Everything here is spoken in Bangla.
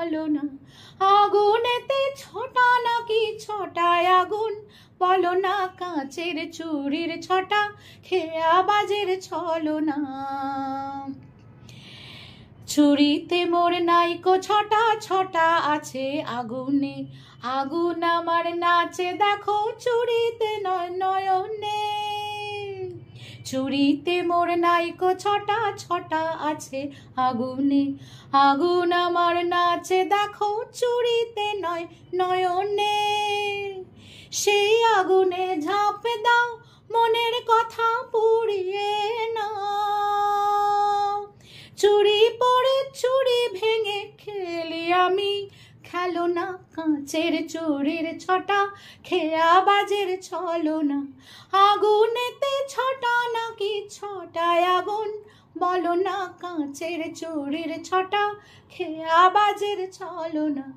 ভালো না। আগুনেতে ছটা নাকি ছটায় আগুন, বলো না কাঁচের চুড়ির ছটা খেয়া বাজের ছলনা। চুড়িতে মোর নাইকো ছটা, ছটা আছে আগুনে, আগুন আমার নাচে দেখো চুড়িতে নয়নে। চুড়িতে মোর নাইকো ছটা, ছটা আছে আগুনে, আগুন আমার নাচে দেখো চুড়িতে নয়নে। সেই আগুনে ঝাঁপ দাও, মনের কথা পুড়িয়ে নাও। চুড়ি পড়ে চুড়ি ভেঙে খেলি আমি, খেলো না কাঁচের চুড়ির ছটা খেয়া বাজের ছলনা। আগুনেতে ছটা নাকি ছটায় আগুন, বলো না কাঁচের চুড়ির ছটা খেয়া বাজের ছলনা।